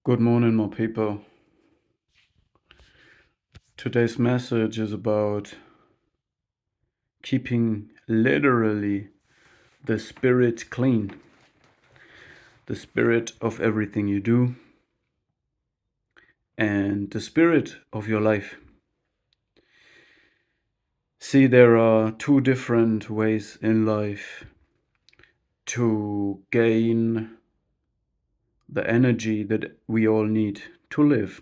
Good morning, my people. Today's message is about keeping literally the spirit clean, the spirit of everything you do, and the spirit of your life. See, there are two different ways in life to gain the energy that we all need to live.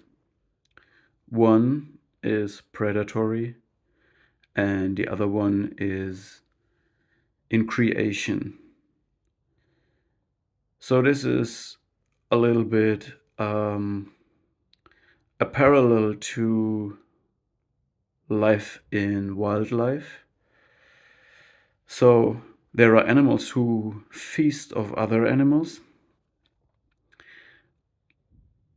One is predatory, and the other one is in creation. So this is a little bit a parallel to life in wildlife. So there are animals who feast off other animals,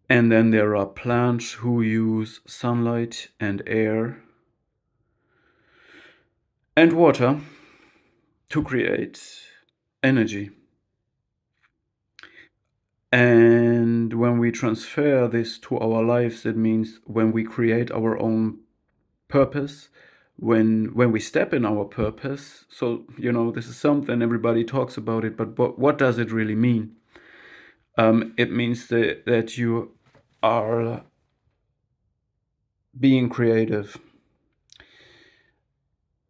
and then there are plants who use sunlight and air and water to create energy. And when we transfer this to our lives, it means when we create our own purpose, when we step in our purpose. So this is something everybody talks about it, but what does it really mean? It means that you are being creative,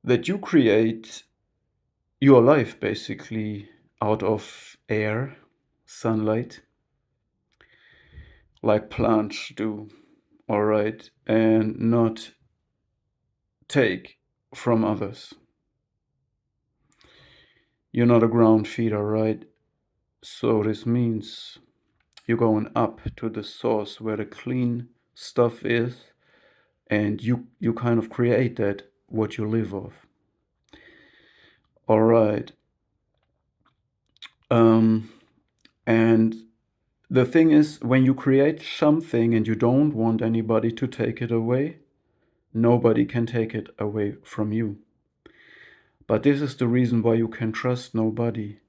that you create your life basically out of air, sunlight, like plants do, all right, and not take from others. You're not a ground feeder, right? So this means you're going up to the source where the clean stuff is, and you kind of create that, what you live off. All right. And the thing is, when you create something and you don't want anybody to take it away, nobody can take it away from you. But this is the reason why you can trust nobody.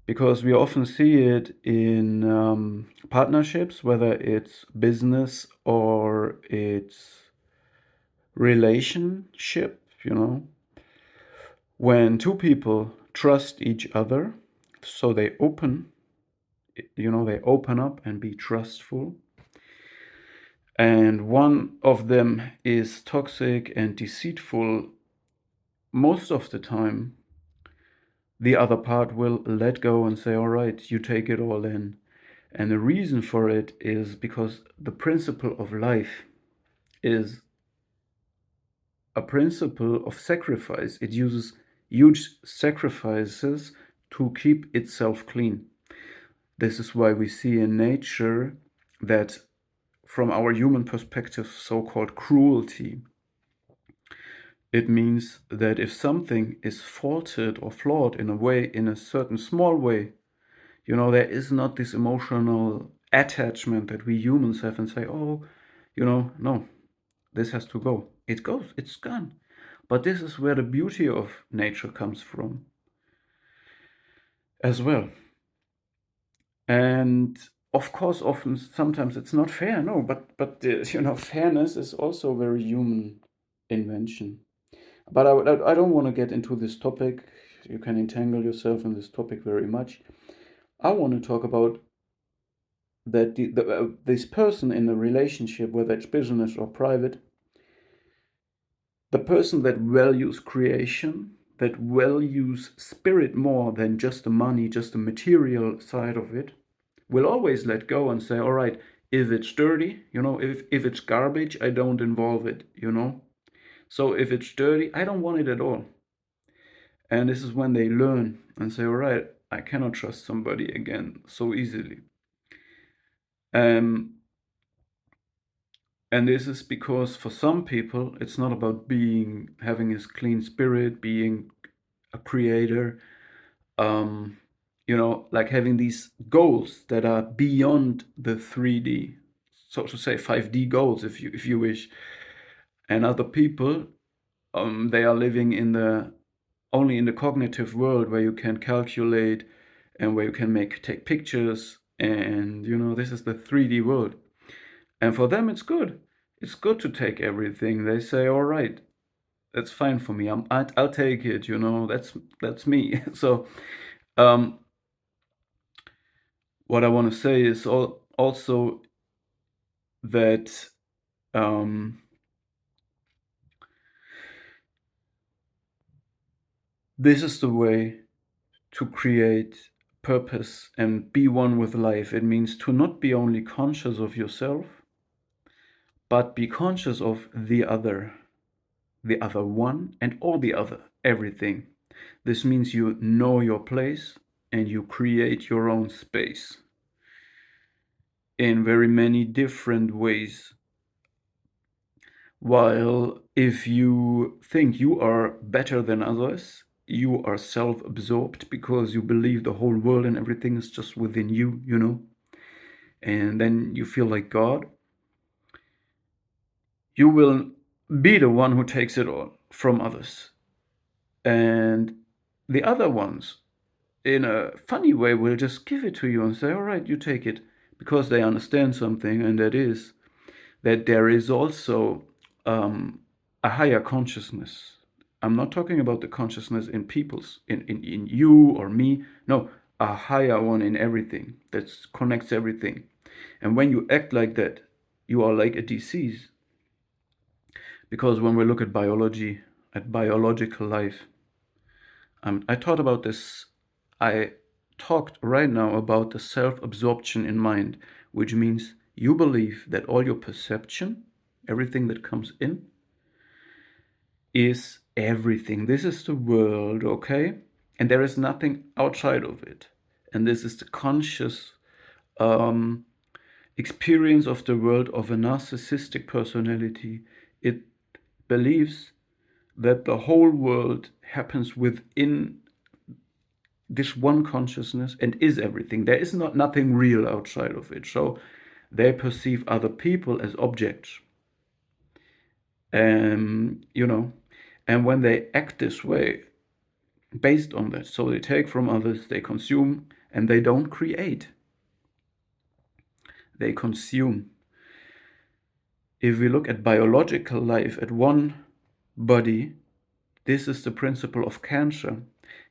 Because we often see it in partnerships, whether it's business or it's relationship, when two people trust each other, so they open up and be trustful, and one of them is toxic and deceitful, most of the time the other part will let go and say, all right, you take it all in. And the reason for it is because the principle of life is a principle of sacrifice. It uses huge sacrifices to keep itself clean. This is why we see in nature that, from our human perspective, so-called cruelty. It means that if something is faulted or flawed in a way, in a certain small way, there is not this emotional attachment that we humans have and say, oh, no, this has to go. It goes, it's gone. But this is where the beauty of nature comes from as well. And of course, sometimes it's not fair, no, but fairness is also a very human invention. But I don't want to get into this topic. You can entangle yourself in this topic very much. I want to talk about that this person in a relationship, whether it's business or private, the person that values creation, that values spirit more than just the money, just the material side of it, will always let go and say, all right, if it's dirty, if it's garbage, I don't involve it. So if it's dirty, I don't want it at all. And this is when they learn and say, all right, I cannot trust somebody again so easily. And this is because for some people, it's not about having his clean spirit, being a creator, like having these goals that are beyond the 3D, so to say 5D goals, if you wish. And other people, they are living only in the cognitive world, where you can calculate and where you can take pictures And, this is the 3D world. And for them, it's good. It's good to take everything. They say, all right, that's fine for me. I'll take it, that's me. So, um, what I want to say is also that um, this is the way to create purpose and be one with life. It means to not be only conscious of yourself, but be conscious of the other one, and all the other, everything. This means you know your place and you create your own space in very many different ways. While if you think you are better than others, you are self absorbed because you believe the whole world and everything is just within you, and then you feel like God. You will be the one who takes it all from others. And the other ones, in a funny way, will just give it to you and say, all right, you take it, because they understand something, and that is that there is also a higher consciousness. I'm not talking about the consciousness in people's, in you or me. No, a higher one in everything that connects everything. And when you act like that, you are like a disease. Because when we look at biology, at biological life, I thought about this. I talked right now about the self absorption in mind, which means you believe that all your perception, everything that comes in, is everything. This is the world, okay? And there is nothing outside of it. And this is the conscious um, experience of the world of a narcissistic personality. It believes that the whole world happens within this one consciousness and is everything. There is nothing real outside of it. So they perceive other people as objects. And when they act this way, based on that, so they take from others, they consume, and they don't create. They consume. If we look at biological life, at one body, this is the principle of cancer.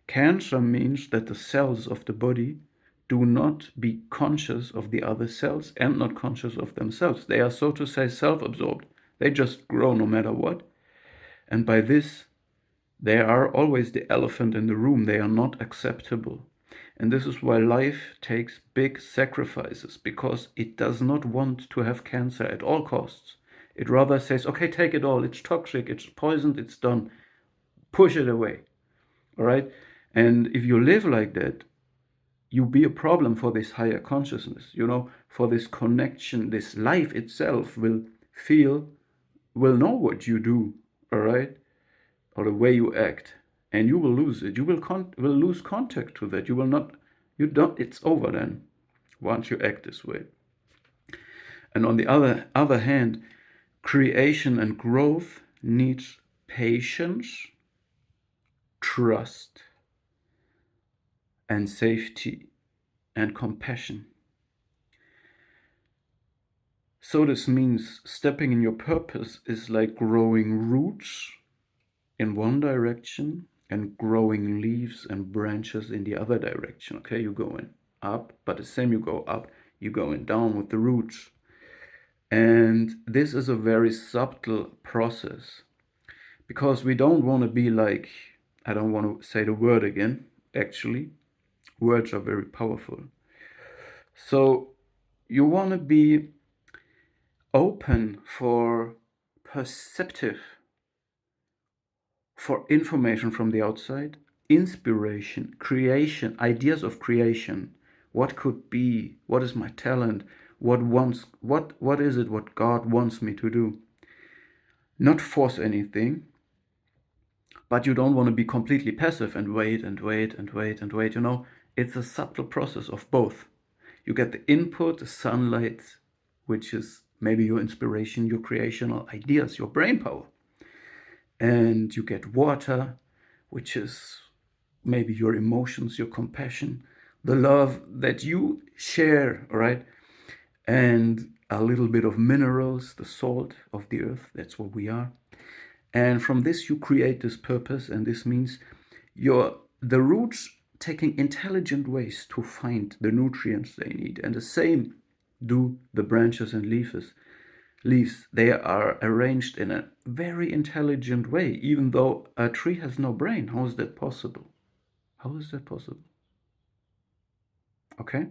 Cancer means that the cells of the body do not be conscious of the other cells and not conscious of themselves. They are, so to say, self-absorbed. They just grow no matter what. And by this, they are always the elephant in the room. They are not acceptable. And this is why life takes big sacrifices, because it does not want to have cancer at all costs. It rather says, okay, take it all. It's toxic, it's poisoned, it's done. Push it away. All right? And if you live like that, you be a problem for this higher consciousness, for this connection. This life itself will know what you do, all right, or the way you act, and you will lose it. You will lose contact to that. It's over then, once you act this way. And on the other hand, creation and growth needs patience, trust, and safety, and compassion. So this means stepping in your purpose is like growing roots in one direction and growing leaves and branches in the other direction. Okay, you're going up, but the same you go up, you're going down with the roots. And this is a very subtle process, because we don't want to be like, I don't want to say the word again, actually. Words are very powerful. So you want to be open for perceptive, for information from the outside, inspiration, creation, ideas of creation. What could be? What is my talent? What is it what God wants me to do? Not force anything, but you don't want to be completely passive and wait and wait and wait and wait. It's a subtle process of both. You get the input, the sunlight, which is maybe your inspiration, your creational ideas, your brain power. And you get water, which is maybe your emotions, your compassion. the love that you share, right? And a little bit of minerals, the salt of the earth, that's what we are. And from this you create this purpose, and this means the roots taking intelligent ways to find the nutrients they need. And the same do the branches and leaves. They are arranged in a very intelligent way, even though a tree has no brain. How is that possible? How is that possible? Okay?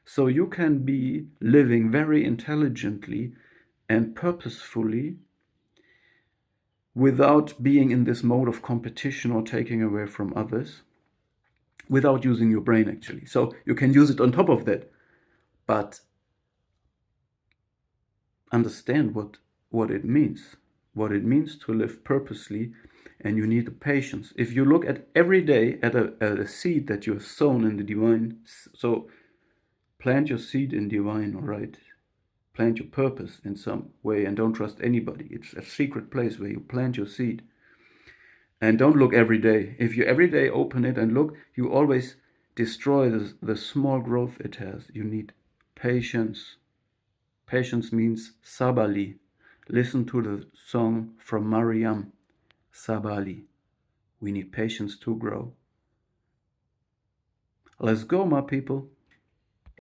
So you can be living very intelligently and purposefully without being in this mode of competition or taking away from others, without using your brain actually. So you can use it on top of that, but understand what it means. What it means to live purposely, and you need the patience. If you look at every day at a seed that you have sown in the divine, so plant your seed in divine, all right? Plant your purpose in some way and don't trust anybody. It's a secret place where you plant your seed. And don't look every day. If you every day open it and look, you always destroy the small growth it has. You need patience. Patience means Sabali. Listen to the song from Mariam, Sabali. We need patience to grow. Let's go, my people.